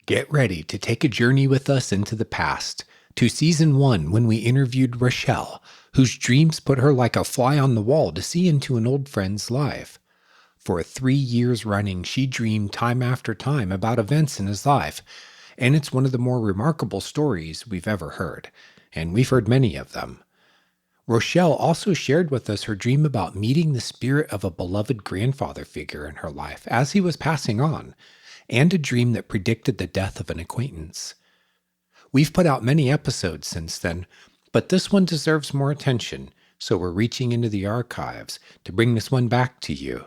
Get ready to take a journey with us into the past, to season 1 when we interviewed Rochelle, whose dreams put her like a fly on the wall to see into an old friend's life. For 3 years running, she dreamed time after time about events in his life, and it's one of the more remarkable stories we've ever heard, and we've heard many of them. Rochelle also shared with us her dream about meeting the spirit of a beloved grandfather figure in her life as he was passing on, and a dream that predicted the death of an acquaintance. We've put out many episodes since then, but this one deserves more attention, so we're reaching into the archives to bring this one back to you.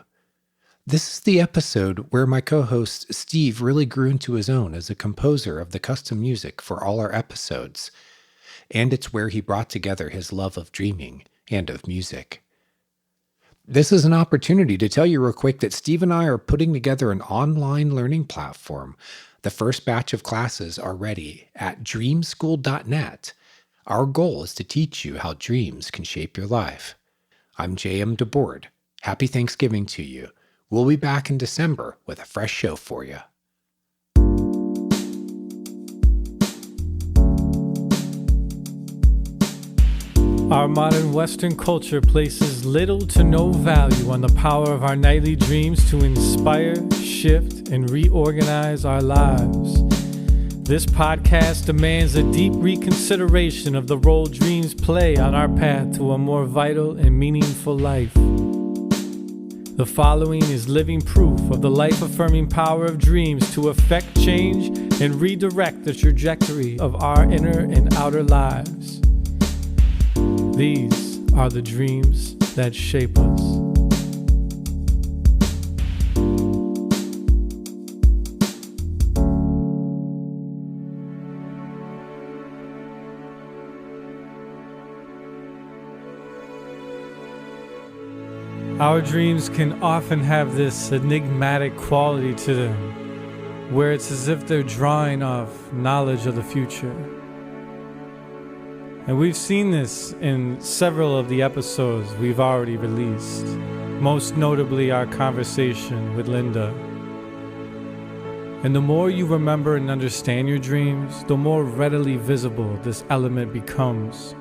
This is the episode where my co-host Steve really grew into his own as a composer of the custom music for all our episodes, and it's where he brought together his love of dreaming and of music. This is an opportunity to tell you real quick that Steve and I are putting together an online learning platform. The first batch of classes are ready at dreamschool.net. Our goal is to teach you how dreams can shape your life. I'm J.M. DeBoard. Happy Thanksgiving to you. We'll be back in December with a fresh show for you. Our modern Western culture places little to no value on the power of our nightly dreams to inspire, shift, and reorganize our lives. This podcast demands a deep reconsideration of the role dreams play on our path to a more vital and meaningful life. The following is living proof of the life-affirming power of dreams to affect change and redirect the trajectory of our inner and outer lives. These are the dreams that shape us. Our dreams can often have this enigmatic quality to them, where it's as if they're drawing off knowledge of the future. And we've seen this in several of the episodes we've already released, most notably our conversation with Linda. And the more you remember and understand your dreams, the more readily visible this element becomes,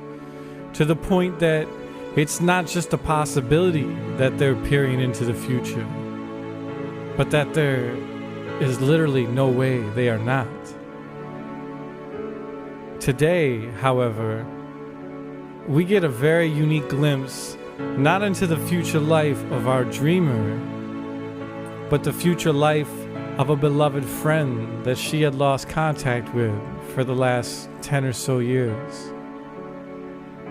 to the point that it's not just a possibility that they're peering into the future, but that there is literally no way they are not. Today, however, we get a very unique glimpse, not into the future life of our dreamer, but the future life of a beloved friend that she had lost contact with for the last 10 or so years.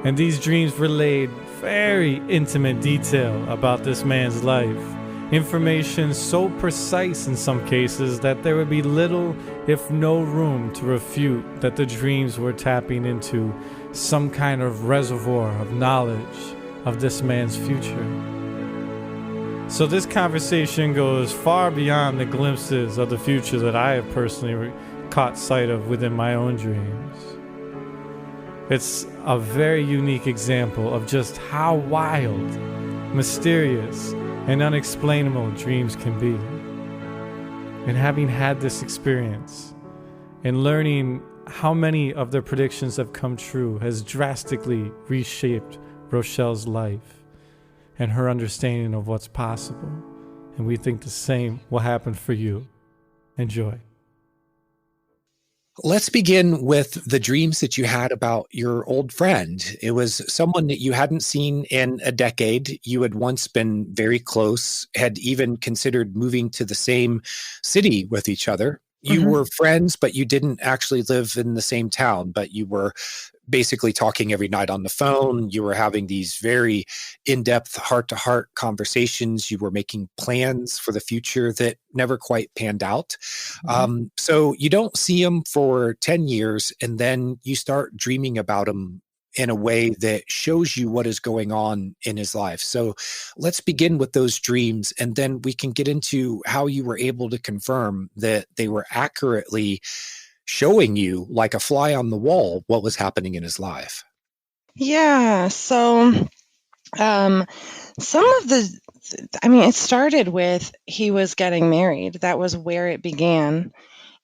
And these dreams relayed very intimate detail about this man's life. Information so precise in some cases that there would be little, if no room to refute that the dreams were tapping into some kind of reservoir of knowledge of this man's future. So this conversation goes far beyond the glimpses of the future that I have personally caught sight of within my own dreams. It's a very unique example of just how wild, mysterious, and unexplainable dreams can be. And having had this experience and learning how many of their predictions have come true has drastically reshaped Rochelle's life and her understanding of what's possible. And we think the same will happen for you. Enjoy. Let's begin with the dreams that you had about your old friend. It was someone that you hadn't seen in a decade. You had once been very close, had even considered moving to the same city with each other. You were friends, but you didn't actually live in the same town, but you were basically talking every night on the phone. You were having these very in-depth heart-to-heart conversations. You were making plans for the future that never quite panned out. So you don't see him for 10 years, and then you start dreaming about him in a way that shows you what is going on in his life. So let's begin with those dreams, and then we can get into how you were able to confirm that they were accurately showing you, like a fly on the wall, what was happening in his life. Yeah. So it started with he was getting married. That was where it began.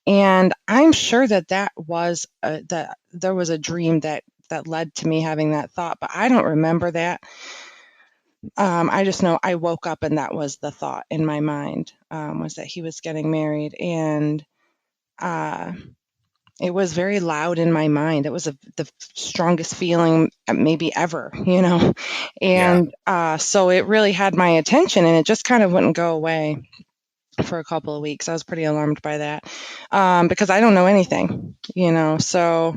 And I'm sure that was that there was a dream that led to me having that thought, but I don't remember that. I just know I woke up and that was the thought in my mind, was that he was getting married. And uh, it was very loud in my mind. It was the strongest feeling maybe ever, you know? Yeah. And so it really had my attention, and it just kind of wouldn't go away for a couple of weeks. I was pretty alarmed by that, because I don't know anything, you know? So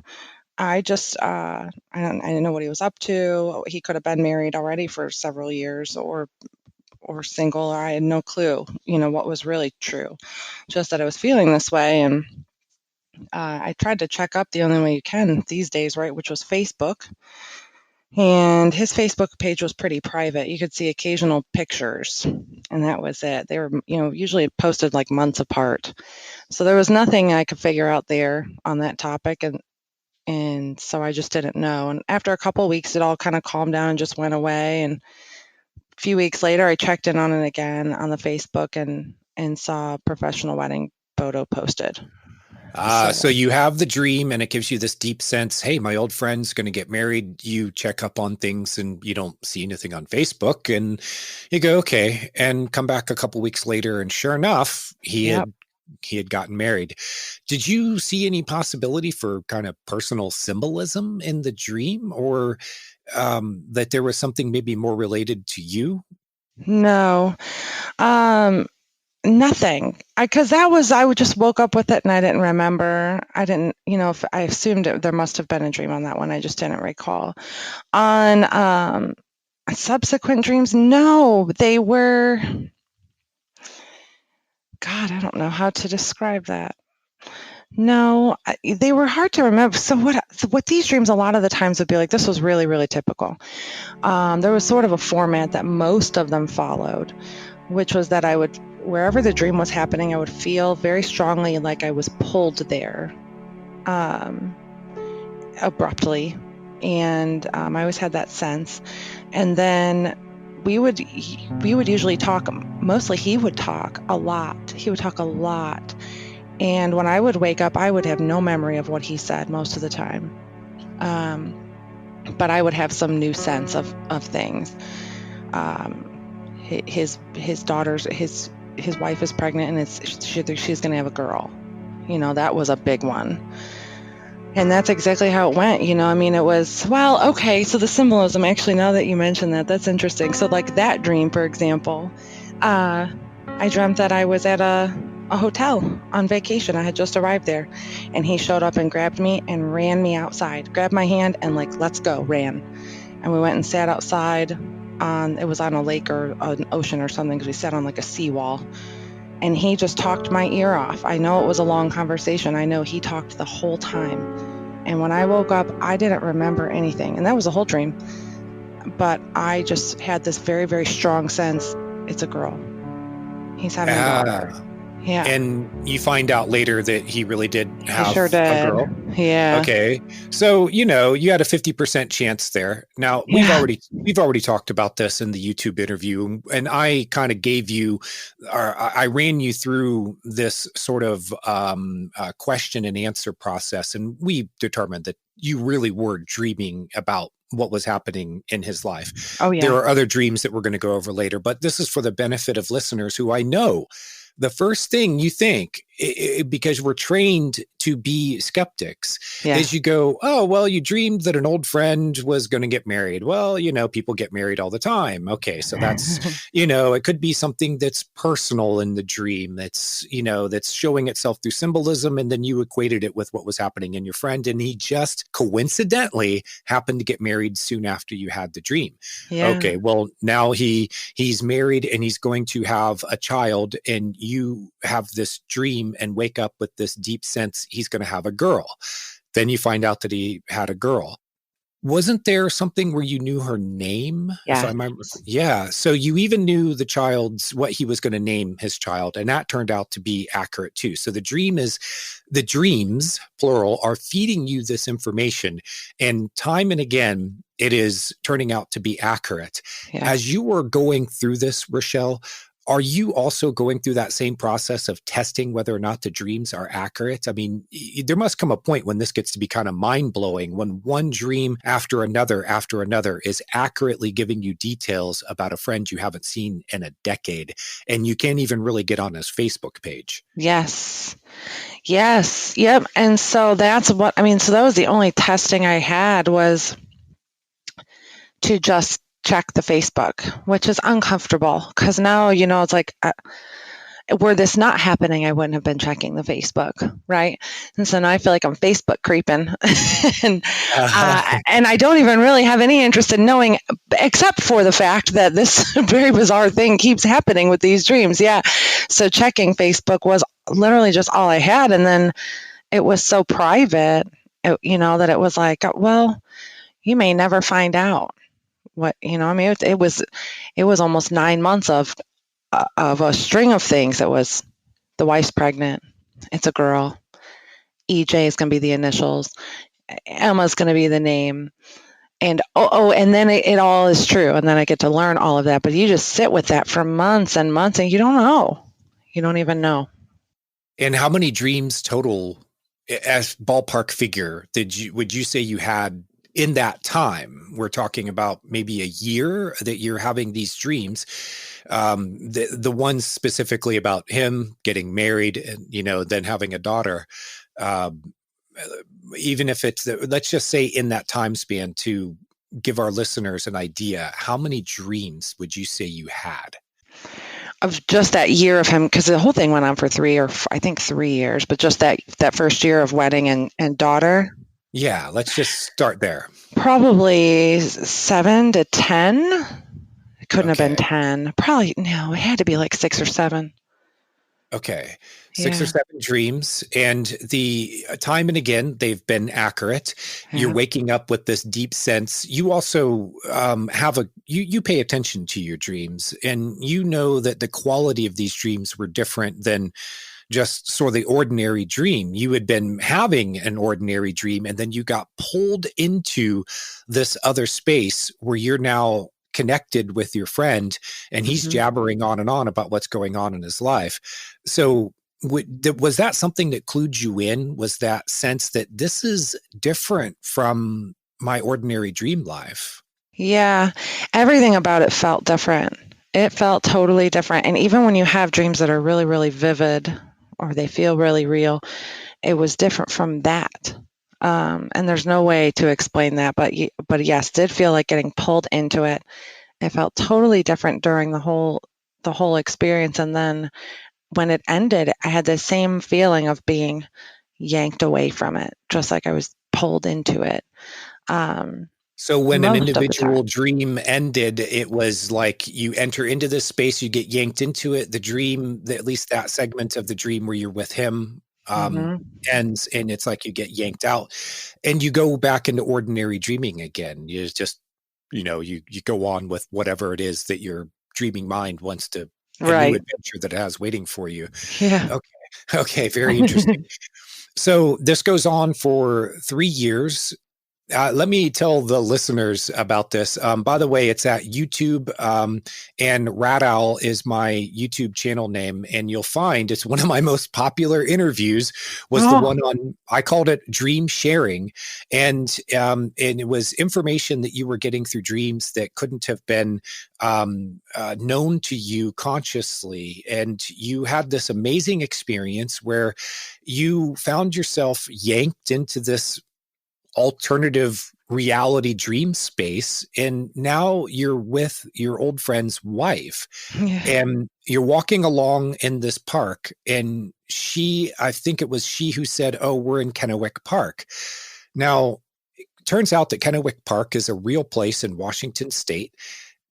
I just, I didn't know what he was up to. He could have been married already for several years, or single. I had no clue, you know, what was really true. Just that I was feeling this way. And I tried to check up the only way you can these days, right? Which was Facebook. And his Facebook page was pretty private. You could see occasional pictures, and that was it. They were, you know, usually posted like months apart. So there was nothing I could figure out there on that topic. And so I just didn't know. And after a couple of weeks, it all kind of calmed down and just went away. And a few weeks later, I checked in on it again on the Facebook, and saw a professional wedding photo posted. So you have the dream and it gives you this deep sense, hey, my old friend's going to get married. You check up on things and you don't see anything on Facebook, and you go, okay, and come back a couple weeks later, and sure enough, he had gotten married. Did you see any possibility for kind of personal symbolism in the dream, or that there was something maybe more related to you? No, nothing. Because I just woke up with it and I didn't remember. I didn't, you know, if I assumed there must have been a dream on that one. I just didn't recall. On subsequent dreams, no, they were. God, I don't know how to describe that. No, they were hard to remember. So what these dreams a lot of the times would be like, this was really, really typical. There was sort of a format that most of them followed, which was that I would, wherever the dream was happening, I would feel very strongly like I was pulled there, abruptly. And I always had that sense. And then we would usually talk, mostly he would talk a lot. He would talk a lot. And when I would wake up, I would have no memory of what he said most of the time. But I would have some new sense of things. His daughter's, his wife is pregnant, and she's going to have a girl. You know, that was a big one. And that's exactly how it went. You know, I mean, it was, well, okay, so the symbolism, actually, now that you mention that, that's interesting. So like that dream, for example, I dreamt that I was at a hotel on vacation. I had just arrived there, and he showed up and grabbed me and ran me outside, grabbed my hand and like, let's go, ran. And we went and sat outside it was on a lake or an ocean or something, because we sat on like a seawall. And he just talked my ear off. I know it was a long conversation. I know he talked the whole time. And when I woke up, I didn't remember anything. And that was a whole dream. But I just had this very, very strong sense, it's a girl. He's having a daughter. Yeah. And you find out later that he really did have He sure did. a girl. Yeah. Okay. So, you know, you had a 50% chance there. Now, we've already talked about this in the YouTube interview, and I kind of gave you, or I ran you through this sort of question and answer process, and we determined that you really were dreaming about what was happening in his life. Oh, yeah. There are other dreams that we're going to go over later, but this is for the benefit of listeners who I know the first thing you think, because we're trained to be skeptics, is you go, oh, well, you dreamed that an old friend was going to get married. Well, you know, people get married all the time. Okay, so that's, you know, it could be something that's personal in the dream, that's, you know, that's showing itself through symbolism, and then you equated it with what was happening in your friend, and he just coincidentally happened to get married soon after you had the dream. Yeah. Okay, well, now he's married and he's going to have a child, and you have this dream and wake up with this deep sense he's going to have a girl. Then you find out that he had a girl. Wasn't there something where you knew her name? Yeah. So you even knew what he was going to name his child, and that turned out to be accurate too. So the dreams, plural, are feeding you this information, and time and again, it is turning out to be accurate. Yeah. As you were going through this, Rochelle, Are you also going through that same process of testing whether or not the dreams are accurate? I mean, there must come a point when this gets to be kind of mind blowing, when one dream after another is accurately giving you details about a friend you haven't seen in a decade, and you can't even really get on his Facebook page. Yes. Yes. Yep. And so that's what, I mean, so that was the only testing I had, was to just check the Facebook, which is uncomfortable because now, it's like, were this not happening, I wouldn't have been checking the Facebook, right? And so now I feel like I'm Facebook creeping, and and I don't even really have any interest in knowing, except for the fact that this very bizarre thing keeps happening with these dreams. Yeah, so checking Facebook was literally just all I had, and then it was so private, that it was like, well, you may never find out what, I mean, it was almost 9 months of a string of things. It was, the wife's pregnant, it's a girl, EJ is going to be the initials, Emma's going to be the name, and and then it all is true, and then I get to learn all of that. But you just sit with that for months and months, and you don't even know. And how many dreams total, as ballpark figure, would you say you had in that time? We're talking about maybe a year that you're having these dreams. The ones specifically about him getting married and, then having a daughter. Even if it's, let's just say in that time span, to give our listeners an idea, how many dreams would you say you had? Of just that year of him, because the whole thing went on for 3 years, but just that first year of wedding and daughter. Yeah, let's just start there. Probably 7 to 10. It couldn't have been 10. Probably, no, it had to be like 6 or 7. Okay. 6 or 7 dreams. And the time and again, they've been accurate. Yeah. You're waking up with this deep sense. You also you pay attention to your dreams, and you know that the quality of these dreams were different than just sort of the ordinary dream. You had been having an ordinary dream, and then you got pulled into this other space where you're now connected with your friend, and he's jabbering on and on about what's going on in his life. So was that something that clued you in? Was that sense that this is different from my ordinary dream life? Yeah, everything about it felt different. It felt totally different. And even when you have dreams that are really, really vivid, or they feel really real, it was different from that. And there's no way to explain that, but yes, did feel like getting pulled into it. It felt totally different during the whole experience. And then when it ended, I had the same feeling of being yanked away from it, just like I was pulled into it. So when an individual dream ended, it was like you enter into this space, you get yanked into it. The dream, at least that segment of the dream where you're with him, ends, and it's like you get yanked out, and you go back into ordinary dreaming again. You just, you go on with whatever it is that your dreaming mind wants to, a new adventure that it has waiting for you. Yeah. Okay. Very interesting. So this goes on for 3 years. Let me tell the listeners about this. By the way, it's at YouTube, and Radowl is my YouTube channel name. And you'll find it's one of my most popular interviews was the one on, I called it Dream Sharing. And it was information that you were getting through dreams that couldn't have been known to you consciously. And you had this amazing experience where you found yourself yanked into this alternative reality dream space, and now you're with your old friend's wife, and you're walking along in this park, and I think it was she who said, "Oh, we're in Kennewick Park." Now, it turns out that Kennewick Park is a real place in Washington State,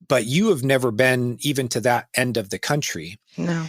but you have never been even to that end of the country. No.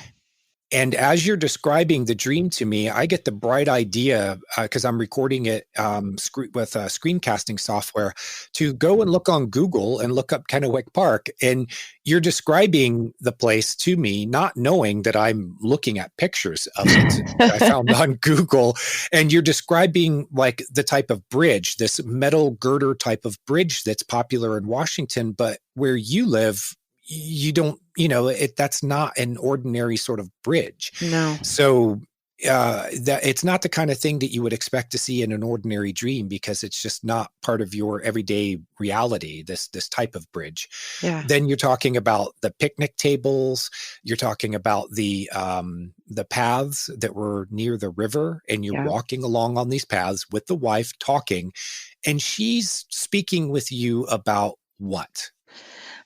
And as you're describing the dream to me, I get the bright idea, because I'm recording it with screencasting software, to go and look on Google and look up Kennewick Park. And you're describing the place to me, not knowing that I'm looking at pictures of it that I found on Google. And you're describing like the type of bridge, this metal girder type of bridge that's popular in Washington, but where you live, you don't, that's not an ordinary sort of bridge. No. So that it's not the kind of thing that you would expect to see in an ordinary dream, because it's just not part of your everyday reality, this type of bridge. Yeah. Then you're talking about the picnic tables, you're talking about the paths that were near the river, and you're walking along on these paths with the wife talking, and she's speaking with you about what?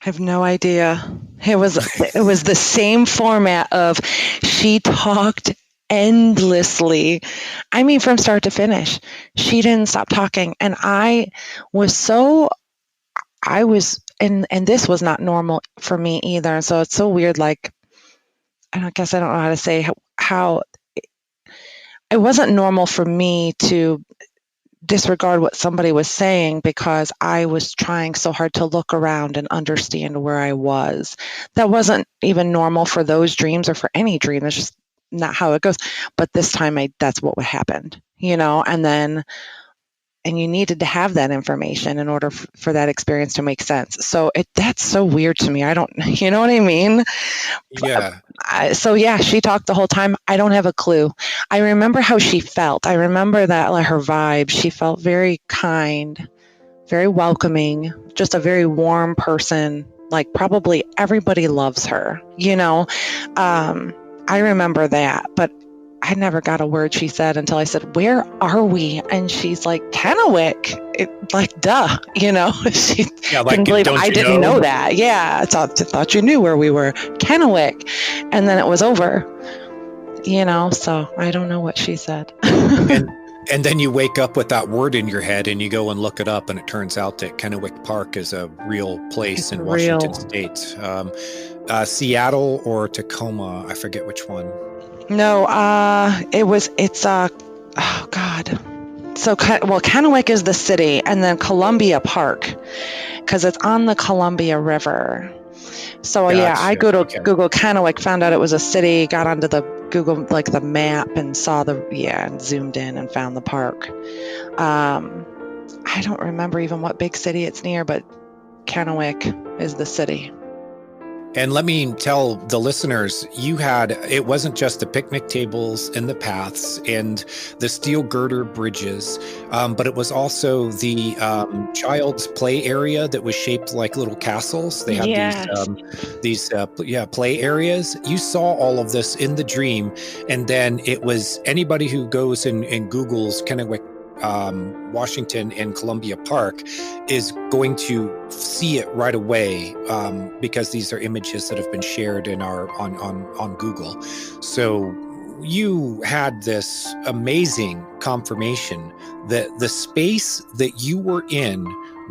I have no idea. It was the same format of, she talked endlessly. I mean, from start to finish, she didn't stop talking. And and this was not normal for me either. So it's so weird. Like, I guess I don't know how to say how it wasn't normal for me to disregard what somebody was saying, because I was trying so hard to look around and understand where I was. That wasn't even normal for those dreams or for any dream. It's just not how it goes. But this time that's what happened, and you needed to have that information in order for that experience to make sense. So that's so weird to me. I don't, you know what I mean? Yeah. She talked the whole time. I don't have a clue. I remember how she felt. I remember that, like, her vibe. She felt very kind, very welcoming, just a very warm person. Like, probably everybody loves her, I remember that, but I never got a word she said until I said, "Where are we?" And she's like, "Kennewick." Like, duh, she couldn't believe I didn't know that. Yeah, I thought you knew where we were, Kennewick. And then it was over, so I don't know what she said. And then you wake up with that word in your head, and you go and look it up, and it turns out that Kennewick Park is a real place in Washington State. Seattle or Tacoma, I forget which one. No, oh God. So, Kennewick is the city, and then Columbia Park, because it's on the Columbia River. So I Google Kennewick, found out it was a city, got onto the Google, like, the map, and saw and zoomed in and found the park. I don't remember even what big city it's near, but Kennewick is the city. And let me tell the listeners, it wasn't just the picnic tables and the paths and the steel girder bridges, but it was also the child's play area that was shaped like little castles. They had these play areas. You saw all of this in the dream. And then it was anybody who goes and Googles Kennewick, Washington and Columbia Park is going to see it right away, because these are images that have been shared on Google. So you had this amazing confirmation that the space that you were in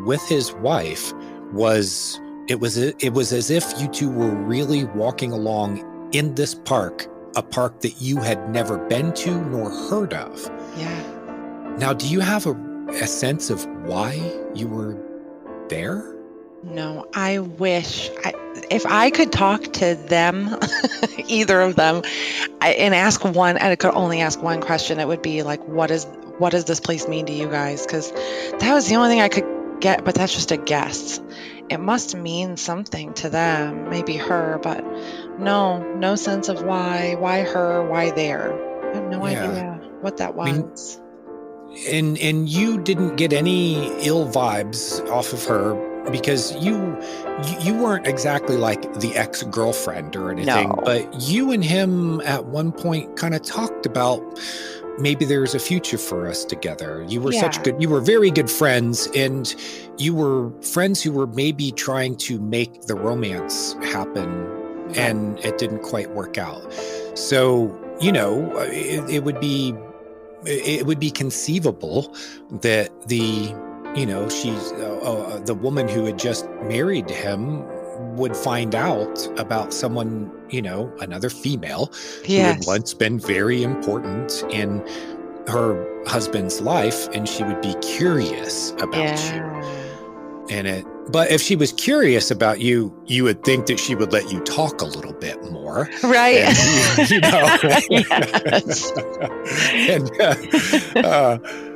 with his wife was as if you two were really walking along in this park, a park that you had never been to nor heard of. Yeah. Now, do you have a sense of why you were there? No, I wish. If I could talk to them, either of them, and ask one, and I could only ask one question, it would be like, what does this place mean to you guys? Because that was the only thing I could get, but that's just a guess. It must mean something to them, maybe her, but no sense of why her, why there. I have no idea what that was. And you didn't get any ill vibes off of her, because you weren't exactly like the ex-girlfriend or anything, but you and him at one point kind of talked about maybe there's a future for us together. You were you were very good friends, and you were friends who were maybe trying to make the romance happen, and it didn't quite work out. So, it would be conceivable that she's the woman who had just married him would find out about someone, another female who had once been very important in her husband's life, and she would be curious about you. But if she was curious about you, you would think that she would let you talk a little bit more. car. Right. And, Yes. and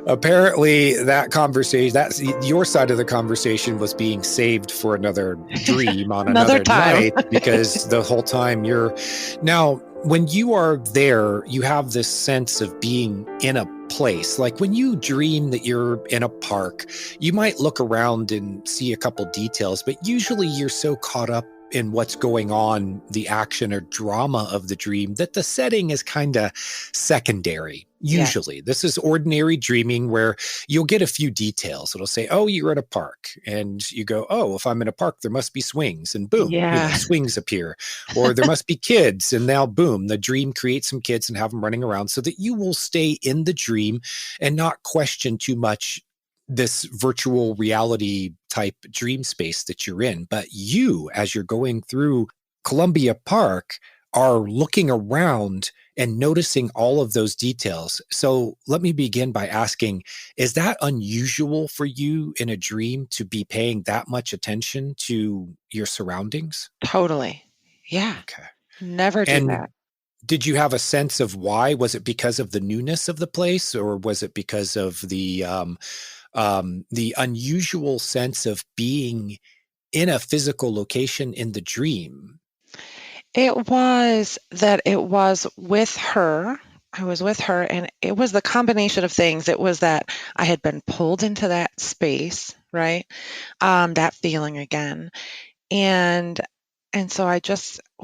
apparently that conversation, that's your side of the conversation, was being saved for another dream on Another another time. night, because the whole time you're now, when you are there, you have this sense of being in a place. Like when you dream that you're in a park, you might look around and see a couple details, but usually you're so caught up in what's going on, the action or drama of the dream, that the setting is kind of secondary. Usually, this is ordinary dreaming where you'll get a few details. It'll say, "Oh, you're at a park," and you go, "Oh, if I'm in a park, there must be swings," and boom, Yeah. swings appear. Or there must be kids, and now boom, the dream creates some kids and have them running around, so that you will stay in the dream and not question too much this virtual reality type dream space that you're in. But you, as you're going through Columbia Park, are looking around and noticing all of those details. So let me begin by asking, is that unusual for you in a dream to be paying that much attention to your surroundings? Totally. Yeah. Okay. Never do And that. did you have a sense of why? Was it because of the newness of the place, or was it because of the unusual sense of being in a physical location in the dream? It was that it was with her. I was with her, and it was the combination of things. It was that I had been pulled into that space, right? That feeling again. And so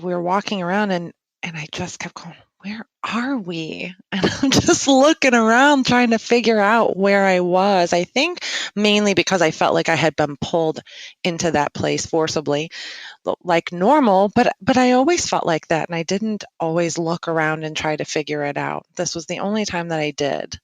we were walking around, and I just kept going, where are we? And I'm just looking around trying to figure out where I was. I think mainly because I felt like I had been pulled into that place forcibly, like normal, but I always felt like that, and I didn't always look around and try to figure it out. This was the only time that I did.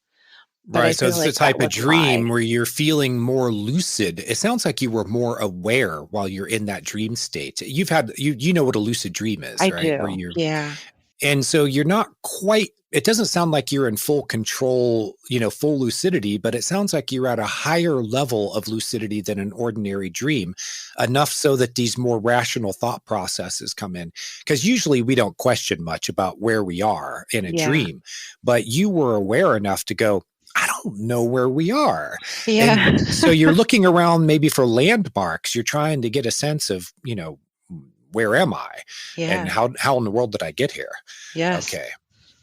But I Right. So feel it's the like that type of was why. dream where you're feeling more lucid. It sounds like you were more aware while you're in that dream state. You've had, you know what a lucid dream is, I right? Where do. you're, Yeah. and so you're not quite, it doesn't sound like you're in full control, full lucidity, but it sounds like you're at a higher level of lucidity than an ordinary dream, enough so that these more rational thought processes come in. Because usually we don't question much about where we are in a Yeah. dream, but you were aware enough to go, I don't know where we are. Yeah. And so you're looking around maybe for landmarks. You're trying to get a sense of, where am I? And Yeah. how in the world did I get here? Yes. Okay.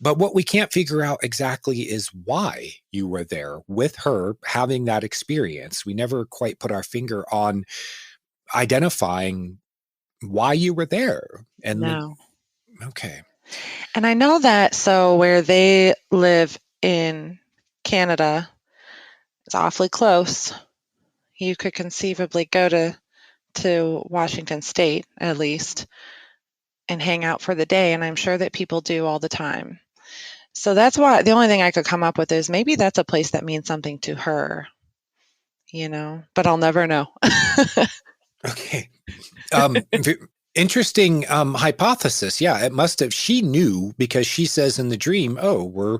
But what we can't figure out exactly is why you were there with her having that experience. We never quite put our finger on identifying why you were there. And No. okay. And I know that, so where they live in Canada, it's awfully close. You could conceivably go to Washington State, at least, and hang out for the day, and I'm sure that people do all the time. So that's why the only thing I could come up with is maybe that's a place that means something to her, but I'll never know. Okay. Interesting hypothesis. Yeah, it must have. She knew, because she says in the dream, "Oh, we're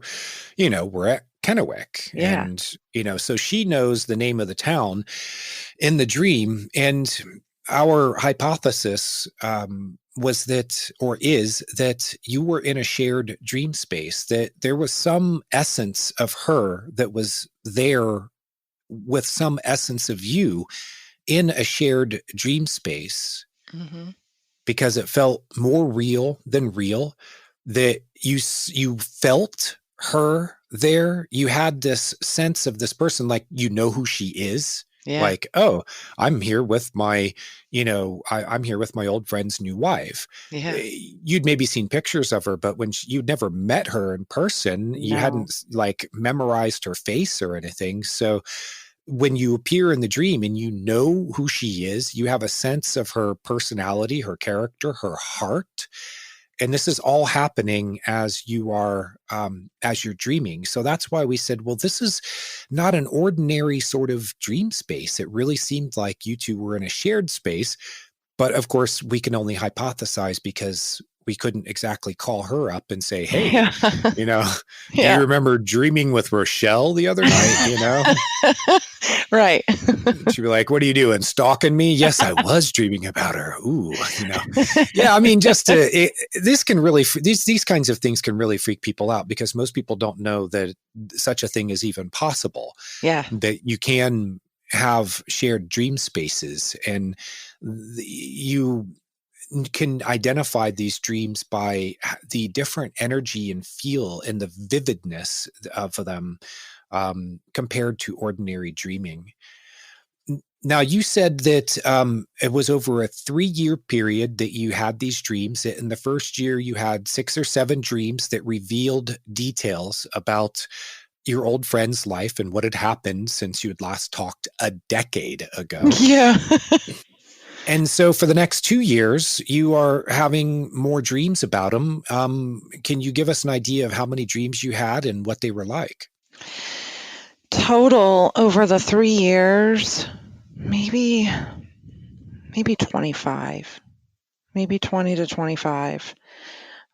at Kennewick," Yeah. and so she knows the name of the town in the dream. And our hypothesis was that, or is that, you were in a shared dream space. That there was some essence of her that was there with some essence of you in a shared dream space, Hmm. because it felt more real than real, that you felt her there. You had this sense of this person, like, who she is. Yeah. Like, oh, I'm here with my, I'm here with my old friend's new wife. Yeah. You'd maybe seen pictures of her, but when you'd never met her in person, you No. hadn't like memorized her face or anything. So when you appear in the dream and you know who she is, you have a sense of her personality, her character, her heart. And this is all happening as you're dreaming. So that's why we said, well, this is not an ordinary sort of dream space. It really seemed like you two were in a shared space. But of course, we can only hypothesize because we couldn't exactly call her up and say, hey, Yeah. you know, do you Yeah. remember dreaming with Rochelle the other night? You know, Right. she'd be like, what are you doing? Stalking me? Yes, I was dreaming about her. Ooh, you know, yeah. I mean, this can really, these kinds of things can really freak people out because most people don't know that such a thing is even possible, Yeah. that you can have shared dream spaces, and you can identify these dreams by the different energy and feel and the vividness of them, compared to ordinary dreaming. Now, you said that it was over a 3-year period that you had these dreams. In the first year, you had 6 or 7 dreams that revealed details about your old friend's life and what had happened since you had last talked a decade ago. Yeah. And so for the next 2 years, you are having more dreams about him. Can you give us an idea of how many dreams you had and what they were like? Total over the 3 years, maybe 25, maybe 20 to 25.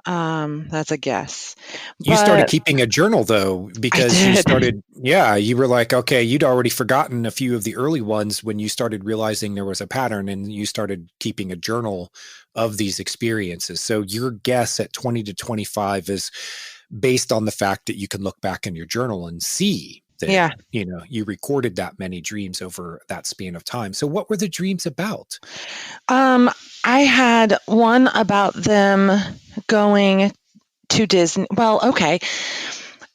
That's a guess. You started But keeping a journal, though, I because did. you were like, okay, you'd already forgotten a few of the early ones when you started realizing there was a pattern, and you started keeping a journal of these experiences. So your guess at 20 to 25 is based on the fact that you can look back in your journal and see that, Yeah. you recorded that many dreams over that span of time. So what were the dreams about? I had one about them going to Disney. Well, okay.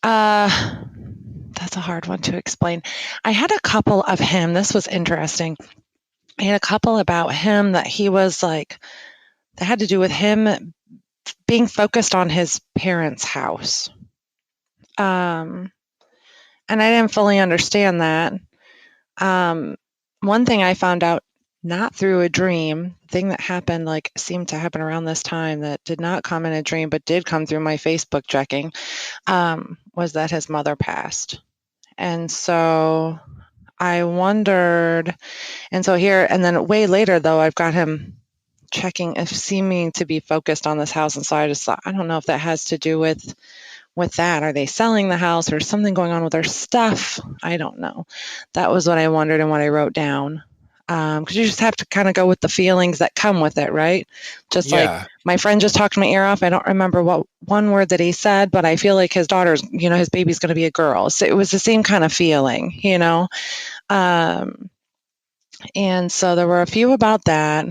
That's a hard one to explain. I had a couple of him. This was interesting. I had a couple about him that he was like, that had to do with him being focused on his parents' house. And I didn't fully understand that. One thing I found out not through a dream, thing that happened, like seemed to happen around this time that did not come in a dream, but did come through my Facebook checking, was that his mother passed. And so I wondered, and so here, and then way later though, I've got him checking, seeming to be focused on this house. And so I just thought, I don't know if that has to do with that. Are they selling the house or something going on with their stuff? I don't know. That was what I wondered and what I wrote down. Because you just have to kind of go with the feelings that come with it, right? Just like Yeah. my friend just talked my ear off. I don't remember what one word that he said, but I feel like his daughter's, his baby's going to be a girl. So it was the same kind of feeling, And so there were a few about that.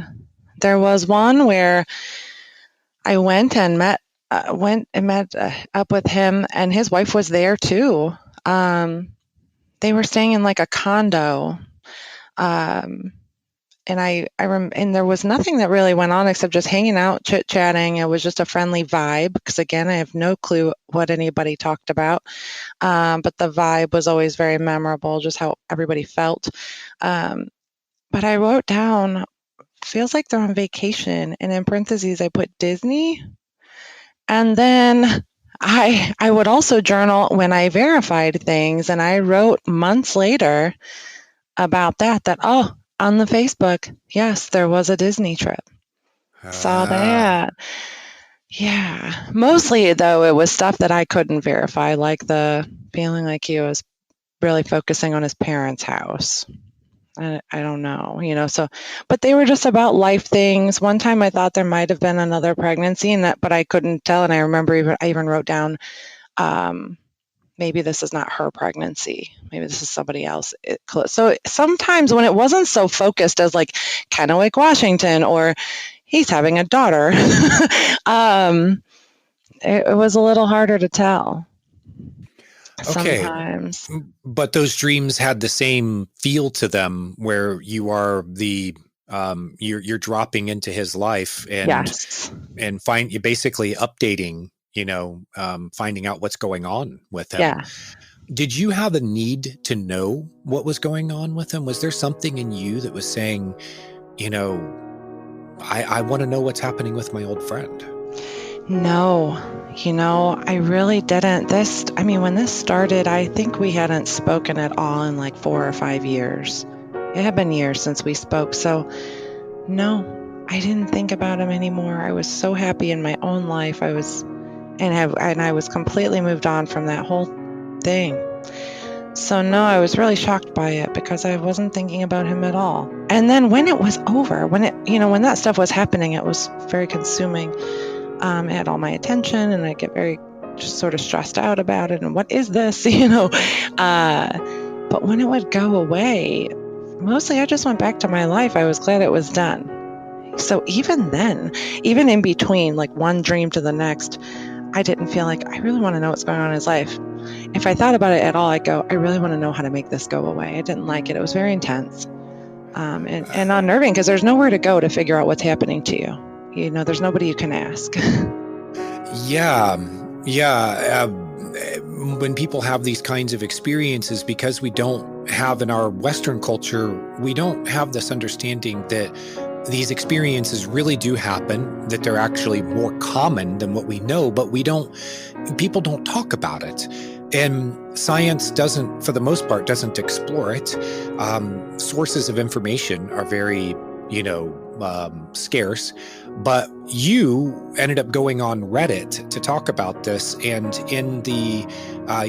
There was one where I went and met up with him, and his wife was there too. They were staying in like a condo, and and there was nothing that really went on except just hanging out, chit chatting. It was just a friendly vibe because again, I have no clue what anybody talked about, but the vibe was always very memorable, just how everybody felt. But I wrote down, feels like they're on vacation, and in parentheses I put Disney. And then I would also journal when I verified things, and I wrote months later about that on the Facebook, yes, there was a Disney trip. Saw Ah. that. Yeah. Mostly though, it was stuff that I couldn't verify, like the feeling like he was really focusing on his parents' house. I don't know, so, but they were just about life things. One time I thought there might have been another pregnancy but I couldn't tell. And I remember I even wrote down, maybe this is not her pregnancy. Maybe this is somebody else. So sometimes when it wasn't so focused as like Kennewick, Washington, or he's having a daughter, it was a little harder to tell. Okay. Sometimes. But those dreams had the same feel to them where you are you're dropping into his life Yes. and you're basically updating, finding out what's going on with him. Yeah. Did you have a need to know what was going on with him? Was there something in you that was saying, I want to know what's happening with my old friend? No, I really didn't. When this started, I think we hadn't spoken at all in like 4 or 5 years. It had been years since we spoke. So no, I didn't think about him anymore. I was so happy in my own life. I was completely moved on from that whole thing. So no, I was really shocked by it because I wasn't thinking about him at all. And then when it was over, when that stuff was happening, it was very consuming. It had all my attention, and I get very just sort of stressed out about it. And what is this, But when it would go away, mostly I just went back to my life. I was glad it was done. So even then, even in between, like one dream to the next, I didn't feel like I really want to know what's going on in his life. If I thought about it at all, I'd go, I really want to know how to make this go away. I didn't like it. It was very intense and unnerving because there's nowhere to go to figure out what's happening to you. There's nobody you can ask. Yeah. When people have these kinds of experiences, because we don't have in our Western culture, we don't have this understanding that these experiences really do happen, that they're actually more common than what we know, but people don't talk about it. And science doesn't, for the most part, doesn't explore it. Sources of information are very, scarce, but you ended up going on Reddit to talk about this, and in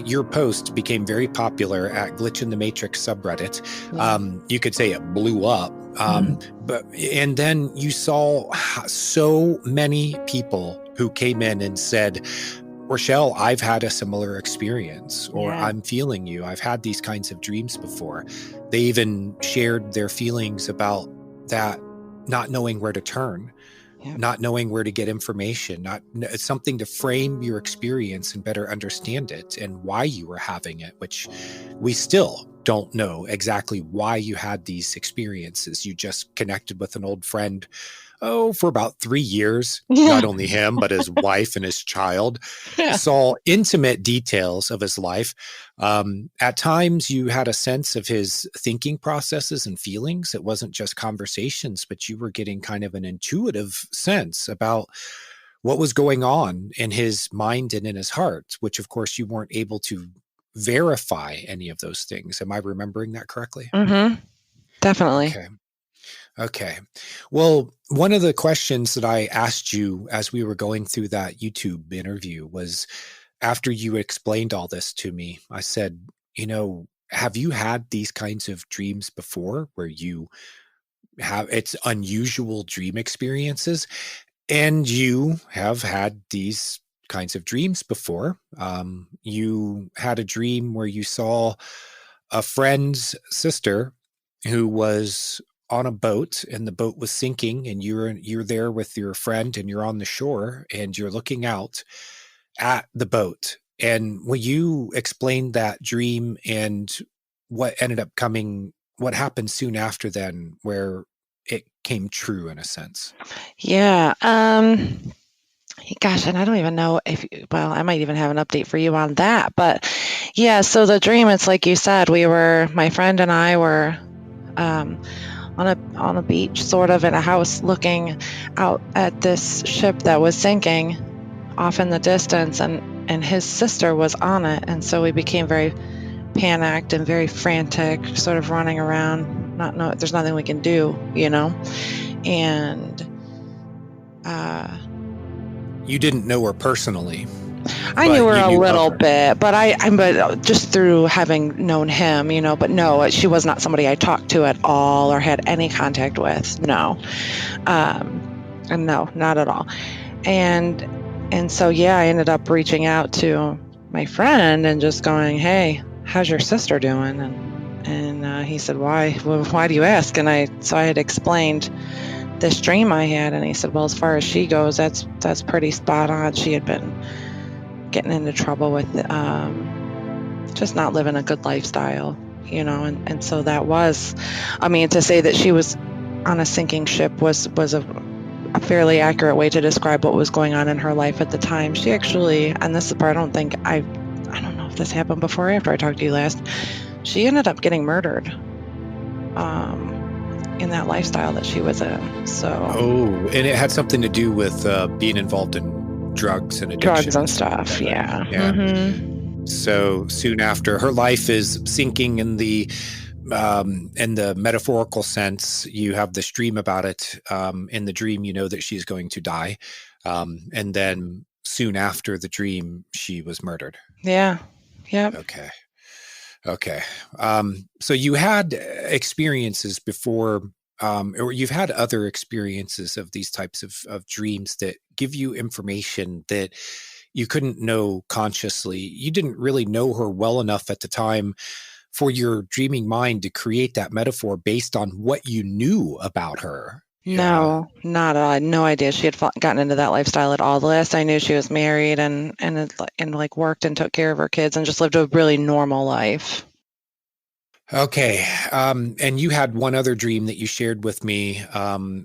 your post became very popular at Glitch in the Matrix subreddit. You could say it blew up. And then you saw so many people who came in and said, Rochelle, I've had a similar experience, or I'm feeling you. I've had these kinds of dreams before. They even shared their feelings about that, not knowing where to turn, not knowing where to get information, it's something to frame your experience and better understand it and why you were having it, which we still don't know exactly why you had these experiences. You just connected with an old friend, for about 3 years, not only him, but his wife and his child, saw intimate details of his life. At times you had a sense of his thinking processes and feelings. It wasn't just conversations, but you were getting kind of an intuitive sense about what was going on in his mind and in his heart, which of course you weren't able to verify any of those things. Am I remembering that correctly? Mm-hmm. Definitely. Okay. Well, one of the questions that I asked you as we were going through that YouTube interview was, after you explained all this to me, I said, have you had these kinds of dreams before where you it's unusual dream experiences? And you have had these kinds of dreams before. You had a dream where you saw a friend's sister who was on a boat, and the boat was sinking, and you're there with your friend, and you're on the shore, and you're looking out at the boat. And will you explain that dream and what happened soon after then, where it came true in a sense? Yeah. Gosh, and I don't even know I might even have an update for you on that. But yeah, so the dream, it's like you said, my friend and I were on a beach, sort of in a house, looking out at this ship that was sinking off in the distance, and his sister was on it. And so we became very panicked and very frantic, sort of running around, there's nothing we can do, and you didn't know her personally. I knew her a little bit, but just through having known him, but no, she was not somebody I talked to at all or had any contact with. No. And no, not at all. And so, I ended up reaching out to my friend and just going, hey, how's your sister doing? And he said, why do you ask? And I had explained this dream I had, and he said, well, as far as she goes, that's pretty spot on. She had been getting into trouble with just not living a good lifestyle, and so that was, to say that she was on a sinking ship was a fairly accurate way to describe what was going on in her life at the time. She actually, and this is the part I don't know if this happened before or after I talked to you last, she ended up getting murdered in that lifestyle that she was in. So and it had something to do with being involved in drugs and addiction. Drugs and stuff, yeah. Mm-hmm. So soon after, her life is sinking in the in the metaphorical sense, you have this dream about it. In the dream, you know that she's going to die. And then soon after the dream, she was murdered. Yeah. Yep. Okay. Okay. So you had experiences before, or you've had other experiences of these types of dreams that give you information that you couldn't know consciously. You didn't really know her well enough at the time for your dreaming mind to create that metaphor based on what you knew about her. Yeah. No, not at all. I had no idea she had gotten into that lifestyle at all. The last I knew, she was married and like worked and took care of her kids and just lived a really normal life. Okay. And you had one other dream that you shared with me.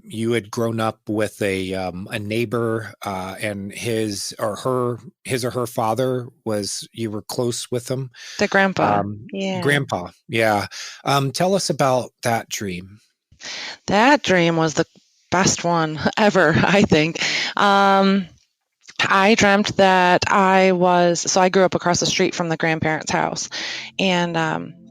You had grown up with a neighbor, and his or her father you were close with him. The grandpa. Yeah. Grandpa. Yeah. Tell us about that dream. That dream was the best one ever, I think. I dreamt that I grew up across the street from the grandparents' house, and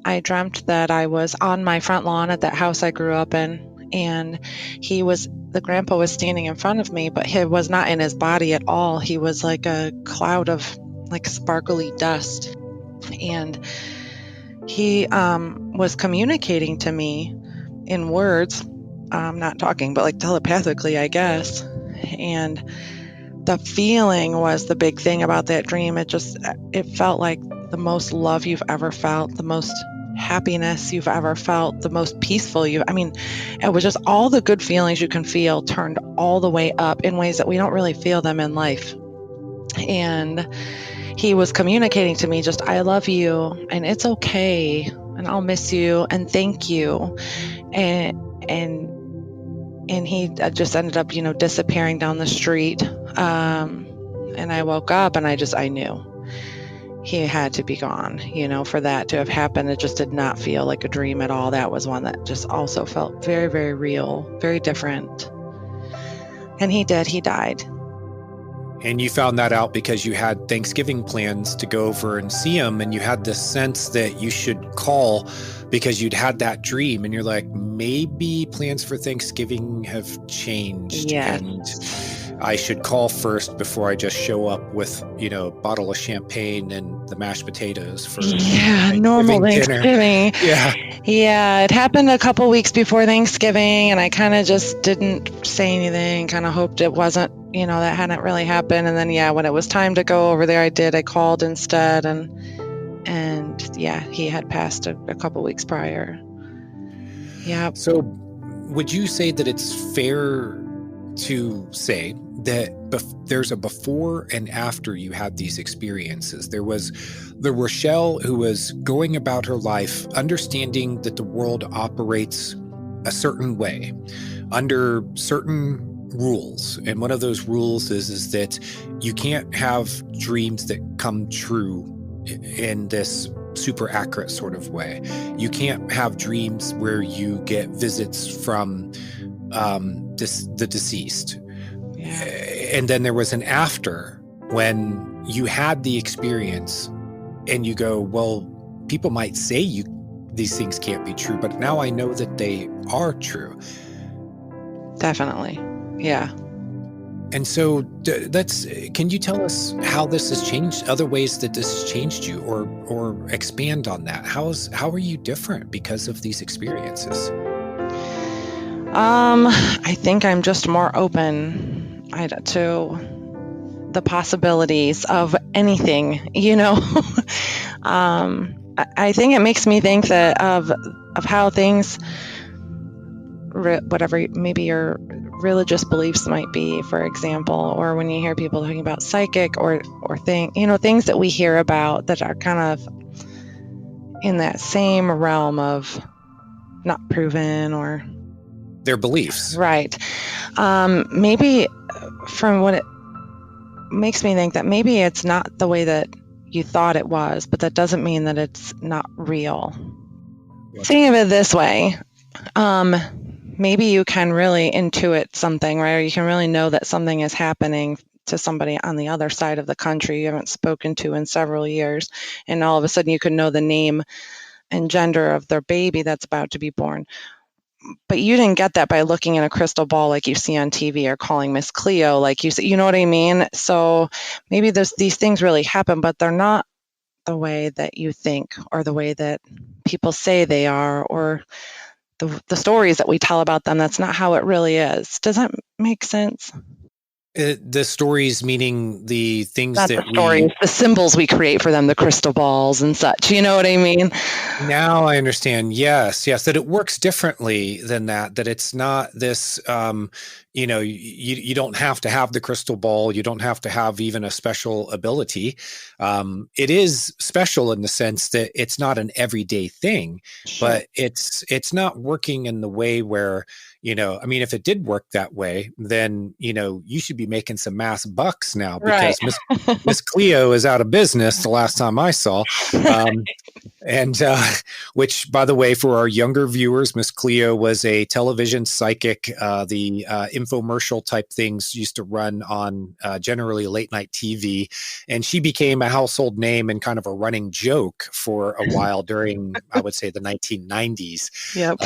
I dreamt that I was on my front lawn at that house I grew up in, and the grandpa was standing in front of me, but he was not in his body at all. He was like a cloud of like sparkly dust, and he was communicating to me in words, not talking, but like telepathically, I guess. And the feeling was the big thing about that dream. It felt like the most love you've ever felt, the most happiness you've ever felt, the most peaceful it was just all the good feelings you can feel turned all the way up in ways that we don't really feel them in life. And he was communicating to me just, I love you, and it's okay, and I'll miss you, and thank you. And he just ended up, disappearing down the street. And I woke up and I knew he had to be gone, for that to have happened. It just did not feel like a dream at all. That was one that just also felt very, very real, very different. And he died. And you found that out because you had Thanksgiving plans to go over and see him, and you had this sense that you should call because you'd had that dream, and you're like, maybe plans for Thanksgiving have changed. Yes. And I should call first before I just show up with, a bottle of champagne and the mashed potatoes for normal Thanksgiving. Yeah. Yeah, it happened a couple weeks before Thanksgiving, and I kind of just didn't say anything, kind of hoped it wasn't, that hadn't really happened. And then, when it was time to go over there, I called instead, and he had passed a couple weeks prior. Yeah. So would you say that it's fair to say that there's a before and after you had these experiences? There was the Rochelle who was going about her life, understanding that the world operates a certain way, under certain rules. And one of those rules is that you can't have dreams that come true in this super accurate sort of way. You can't have dreams where you get visits from the deceased. Yeah. And then there was an after when you had the experience and you go, well, people might say these things can't be true, but now I know that they are true. Definitely. Yeah. And so can you tell us how this has changed, other ways that this has changed you, or expand on that? How are you different because of these experiences? I think I'm just more open to the possibilities of anything, I think it makes me think that of how things, whatever maybe your religious beliefs might be, for example, or when you hear people talking about psychic or things that we hear about that are kind of in that same realm of not proven or their beliefs. Right. Maybe from what it makes me think that maybe it's not the way that you thought it was, but that doesn't mean that it's not real. Think of it this way. Maybe you can really intuit something, right? Or you can really know that something is happening to somebody on the other side of the country you haven't spoken to in several years. And all of a sudden you can know the name and gender of their baby that's about to be born. But you didn't get that by looking in a crystal ball like you see on TV or calling Miss Cleo like you see, you know what I mean? So maybe these things really happen, but they're not the way that you think or the way that people say they are, or the stories that we tell about them. That's not how it really is. Does that make sense? The stories, meaning the things Not that the stories, the symbols we create for them, the crystal balls and such. You know what I mean? Now I understand. Yes, that it works differently than that. That it's not this. You don't have to have the crystal ball. You don't have to have even a special ability. It is special in the sense that it's not an everyday thing, Sure. but it's not working in the way where, if it did work that way, then, you should be making some mass bucks now, because Right. Miss Cleo is out of business the last time I saw. And which, by the way, for our younger viewers, Miss Cleo was a television psychic. The infomercial type things used to run on generally late night TV. And she became a household name and kind of a running joke for a while during, I would say, the 1990s. Yep.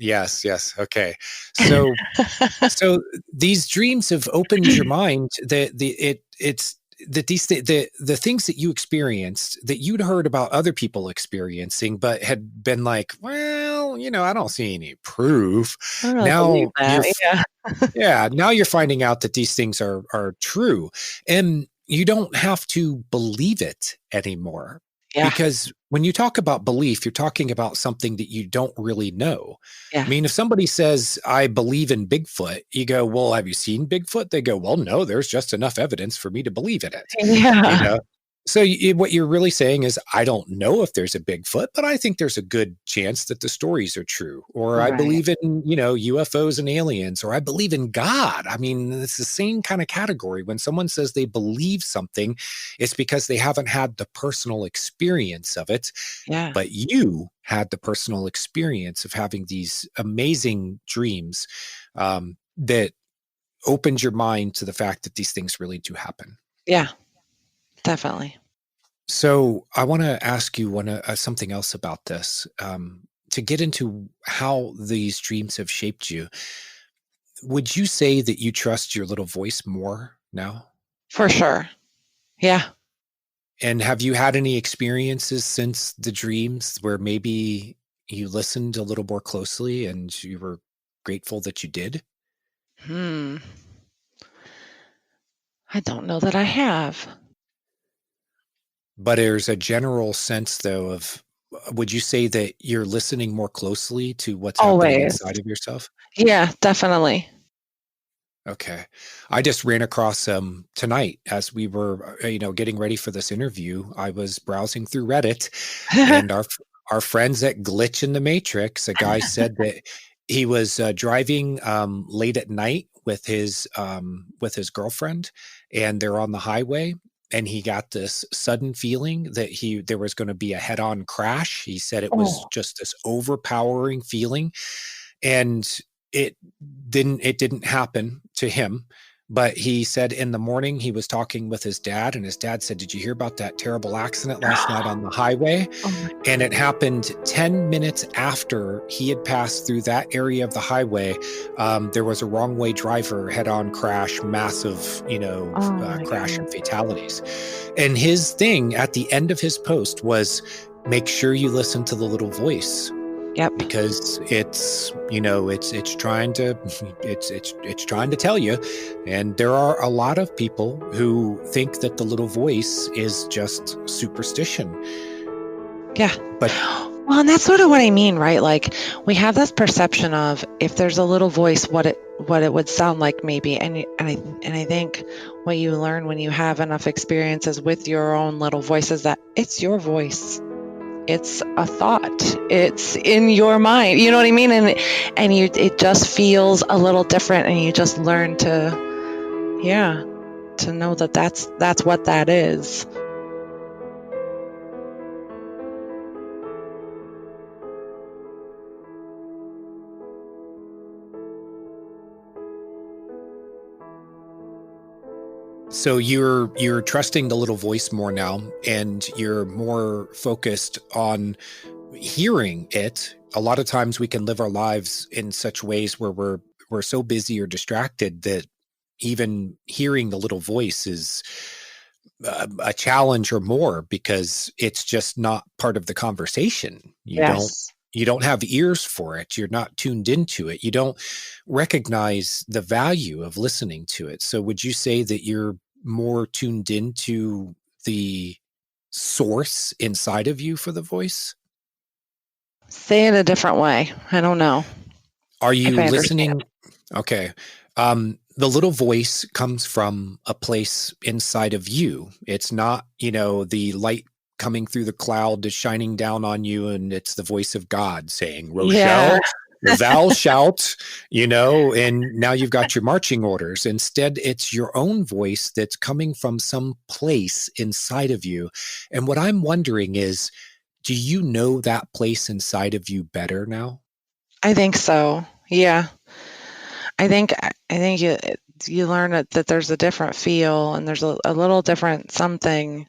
Yes. Okay. So these dreams have opened your mind that the things that you experienced that you'd heard about other people experiencing, but had been like, well, I don't see any proof. I don't really believe Now that. Yeah. now you're finding out that these things are true, and you don't have to believe it anymore. Yeah. Because when you talk about belief, you're talking about something that you don't really know. Yeah. I mean, if somebody says, I believe in Bigfoot, you go, well, have you seen Bigfoot? They go, well, no, there's just enough evidence for me to believe in it. Yeah. So what you're really saying is, I don't know if there's a Bigfoot, but I think there's a good chance that the stories are true. Or I Right. believe in, UFOs and aliens, or I believe in God. I mean, it's the same kind of category. When someone says they believe something, it's because they haven't had the personal experience of it. Yeah. But you had the personal experience of having these amazing dreams that opened your mind to the fact that these things really do happen. Yeah. Definitely. So I want to ask you something else about this, to get into how these dreams have shaped you. Would you say that you trust your little voice more now? For sure. Yeah. And have you had any experiences since the dreams where maybe you listened a little more closely and you were grateful that you did? I don't know that I have. But there's a general sense, though, of, would you say that you're listening more closely to what's happening Always. inside of yourself? Yeah, definitely. Okay. I just ran across tonight as we were, getting ready for this interview. I was browsing through Reddit, and our friends at Glitch in the Matrix, a guy said that he was driving late at night with his girlfriend, and they're on the highway, and he got this sudden feeling that there was going to be a head-on crash. He said it was just this overpowering feeling, and it didn't happen to him. But he said in the morning he was talking with his dad, and his dad said, did you hear about that terrible accident last night on the highway? And it happened 10 minutes after he had passed through that area of the highway. There was a wrong way driver, head-on crash, massive, crash and fatalities. And his thing at the end of his post was, make sure you listen to the little voice. Yep. Because it's trying to tell you. And there are a lot of people who think that the little voice is just superstition. Yeah. But well, and that's sort of what I mean, right? Like, we have this perception of, if there's a little voice, what it would sound like, maybe. And I think what you learn when you have enough experiences with your own little voice is that it's your voice. It's a thought. It's in your mind. You know what I mean? And it just feels a little different, and you just learn to know that that's what that is. So you're trusting the little voice more now, and you're more focused on hearing it, a lot of times we can live our lives in such ways where we're so busy or distracted that even hearing the little voice is a challenge or more, because it's just not part of the conversation. Yes. You don't have ears for it. You're not tuned into it. You don't recognize the value of listening to it. So would you say that you're more tuned into the source inside of you for the voice? Say it a different way. I don't know Are if you I understand. listening? Okay. The little voice comes from a place inside of you. It's not, the light coming through the cloud is shining down on you, and it's the voice of God saying, Yeah. Rochelle, thou shalt, and now you've got your marching orders. Instead, it's your own voice that's coming from some place inside of you. And what I'm wondering is, do you know that place inside of you better now? I think so. Yeah. I think you learn that there's a different feel, and there's a little different something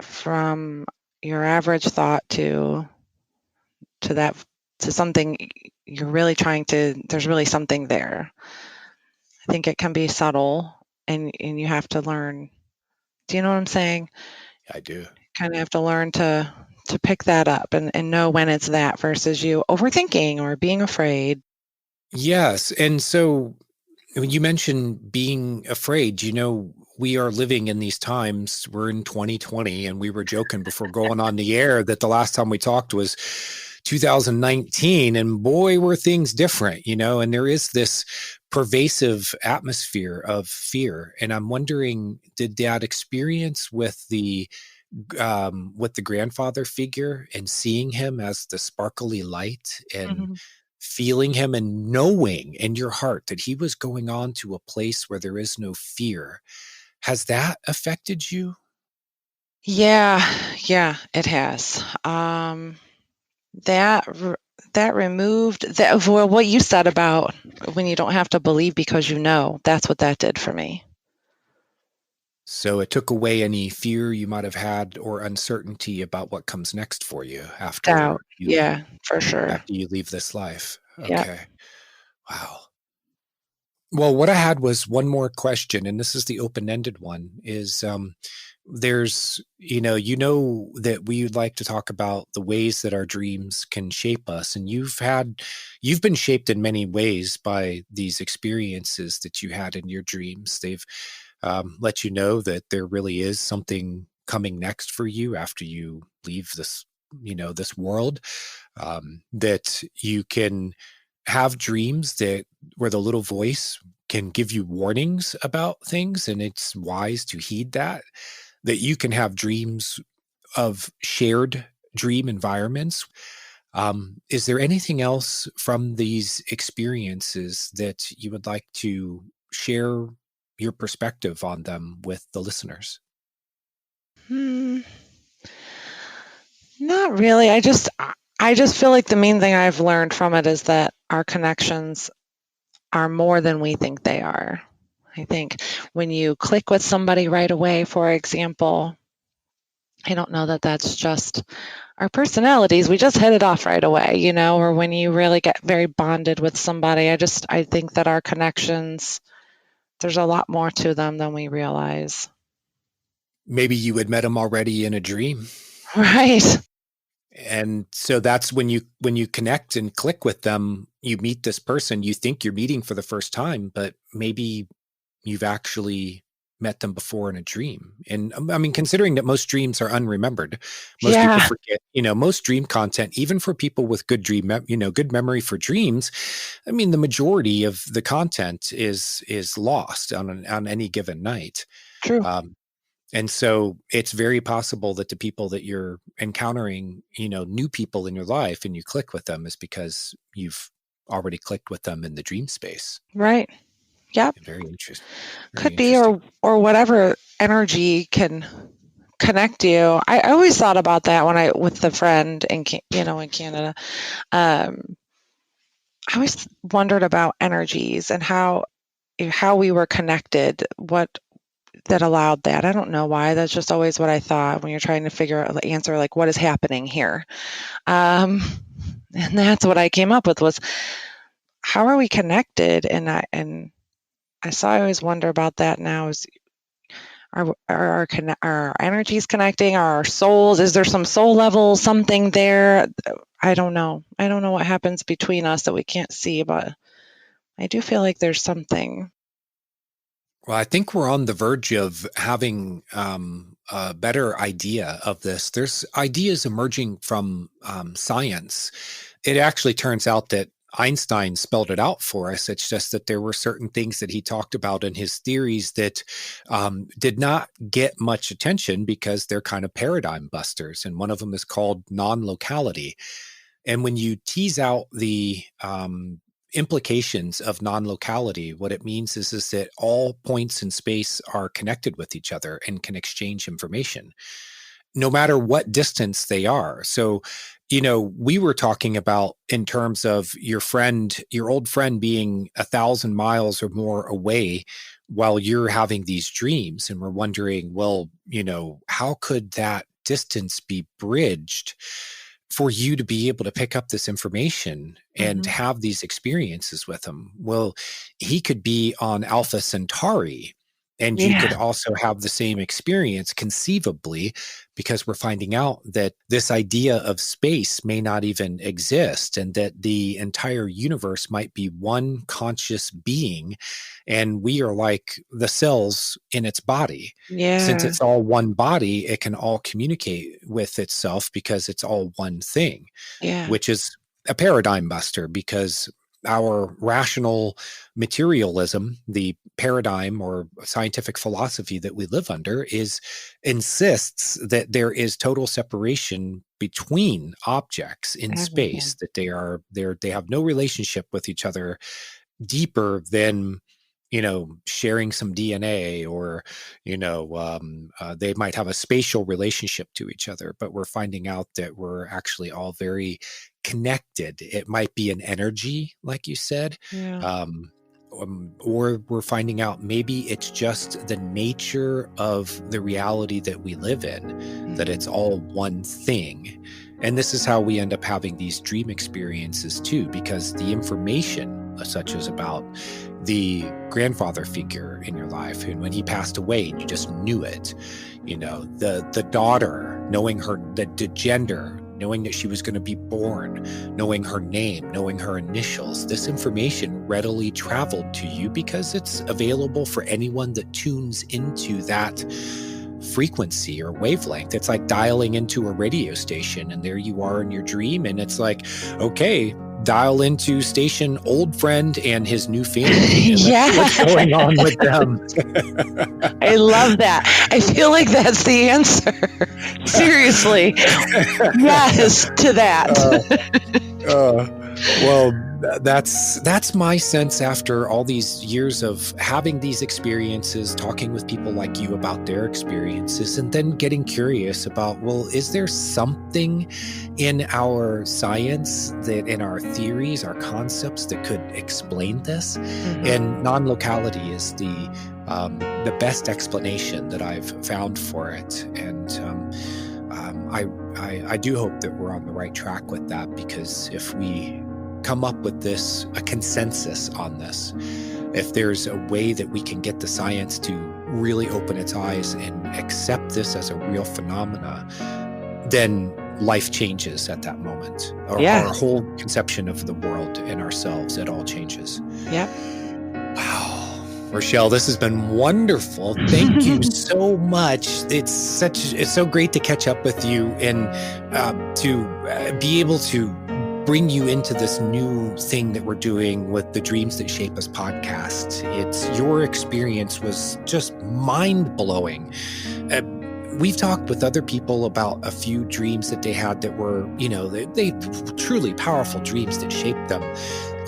from your average thought to that to something you're really trying to there's really something there. I think it can be subtle, and you have to learn. Do you know what I'm saying? I do. Kind of have to learn to pick that up and know when it's that versus you overthinking or being afraid. Yes. And so when you mentioned being afraid, we are living in these times. We're in 2020, and we were joking before going on the air that the last time we talked was 2019. And boy, were things different, and there is this pervasive atmosphere of fear. And I'm wondering, did that experience with the grandfather figure and seeing him as the sparkly light and Mhm. feeling him and knowing in your heart that he was going on to a place where there is no fear, has that affected you? Yeah, yeah, it has. That r that removed that well, what you said about when you don't have to believe because you know, that's what that did for me. So it took away any fear you might have had or uncertainty about what comes next for you Doubt. you Yeah, for sure. after you leave this life. Yep. Okay. Wow. Well, what I had was one more question, and this is the open-ended one, is there's, that we would like to talk about the ways that our dreams can shape us. And you've been shaped in many ways by these experiences that you had in your dreams. They've let you know that there really is something coming next for you after you leave this world, that you can have dreams that where the little voice can give you warnings about things, and it's wise to heed that you can have dreams of shared dream environments. Is there anything else from these experiences that you would like to share your perspective on them with the listeners? Hmm, not really. I just feel like the main thing I've learned from it is that our connections are more than we think they are. I think when you click with somebody right away, for example, I don't know that that's just our personalities. We just hit it off right away, or when you really get very bonded with somebody. I think that our connections, there's a lot more to them than we realize. Maybe you had met them already in a dream. Right. And so that's when you connect and click with them, you meet this person you think you're meeting for the first time, but maybe you've actually met them before in a dream. And I mean, considering that most dreams are unremembered, most people Yeah, forget, most dream content, even for people with good good memory for dreams. I mean, the majority of the content is lost on any given night. true. Um, and so it's very possible that the people that you're encountering, new people in your life, and you click with them is because you've already clicked with them in the dream space. Right. Yep. Very interesting. Very Could be, interesting. or whatever energy can connect you. I always thought about that when I with the friend in Canada. Um, I always wondered about energies and how we were connected. What that allowed that. I don't know why. That's just always what I thought when you're trying to figure out the answer, like what is happening here. Um, and that's what I came up with was how are we connected? And I always wonder about that now is our energies connecting, are our souls? Is there some soul level, something there? I don't know. I don't know what happens between us that we can't see, but I do feel like there's something. Well, I think we're on the verge of having a better idea of this. There's ideas emerging from science. It actually turns out that Einstein spelled it out for us. It's just that there were certain things that he talked about in his theories that did not get much attention because they're kind of paradigm busters. And one of them is called non-locality. And when you tease out the implications of non-locality, what it means is that all points in space are connected with each other and can exchange information, no matter what distance they are. So, we were talking about in terms of your old friend being 1,000 miles or more away while you're having these dreams. And we're wondering, well, how could that distance be bridged for you to be able to pick up this information and have these experiences with him? Well, he could be on Alpha Centauri, and you could also have the same experience conceivably, because we're finding out that this idea of space may not even exist, and that the entire universe might be one conscious being, and we are like the cells in its body. Since it's all one body, it can all communicate with itself because it's all one thing, which is a paradigm buster, because our rational materialism, the paradigm or scientific philosophy that we live under, insists that there is total separation between objects in space, that they have no relationship with each other deeper than sharing some DNA, or they might have a spatial relationship to each other, but we're finding out that we're actually all very connected. It might be an energy, like you said, or we're finding out maybe it's just the nature of the reality that we live in, that it's all one thing. And this is how we end up having these dream experiences too, because the information, such as about the grandfather figure in your life, and when he passed away, you just knew it. The daughter, knowing the gender, knowing that she was going to be born, knowing her name, knowing her initials. This information readily traveled to you because it's available for anyone that tunes into that frequency or wavelength. It's like dialing into a radio station, and there you are in your dream, and it's like, okay, dial into station old friend and his new family. And what's going on with them? I love that. I feel like that's the answer. Seriously. Yes to that. Well, that's my sense after all these years of having these experiences, talking with people like you about their experiences, and then getting curious about, well, is there something in our science, that in our theories, our concepts, that could explain this? And non-locality is the best explanation that I've found for it. And I do hope that we're on the right track with that, because if we come up with a consensus on this, if there's a way that we can get the science to really open its eyes and accept this as a real phenomena, then life changes at that moment. Our whole conception of the world and ourselves, it all changes. Wow. Rochelle, this has been wonderful. Thank you so much. It's so great to catch up with you, and to be able to bring you into this new thing that we're doing with the Dreams That Shape Us podcast. Your experience was just mind-blowing. We've talked with other people about a few dreams that they had that were, they truly powerful dreams that shaped them.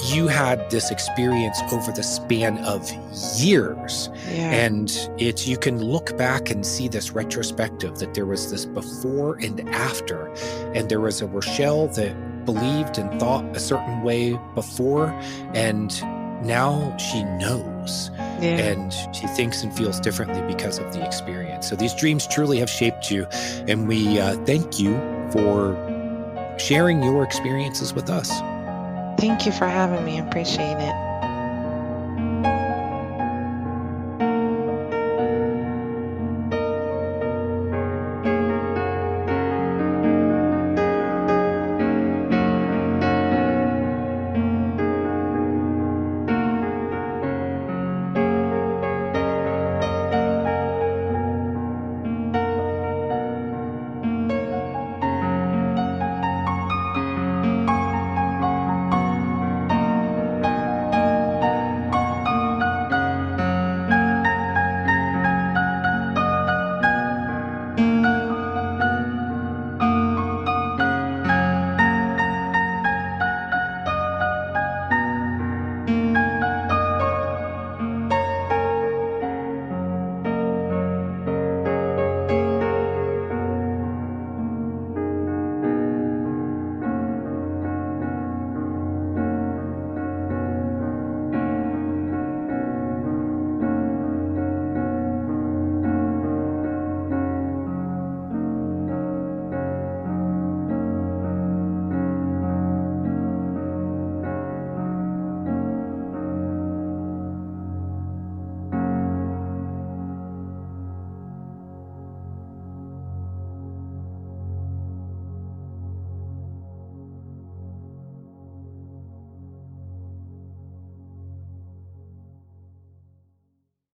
You had this experience over the span of years. And you can look back and see this retrospective, that there was this before and after, and there was a Rochelle that believed and thought a certain way before, and now she knows. Yeah. and she thinks and feels differently because of the experience. So these dreams truly have shaped you, and we thank you for sharing your experiences with us. Thank you for having me. I appreciate it.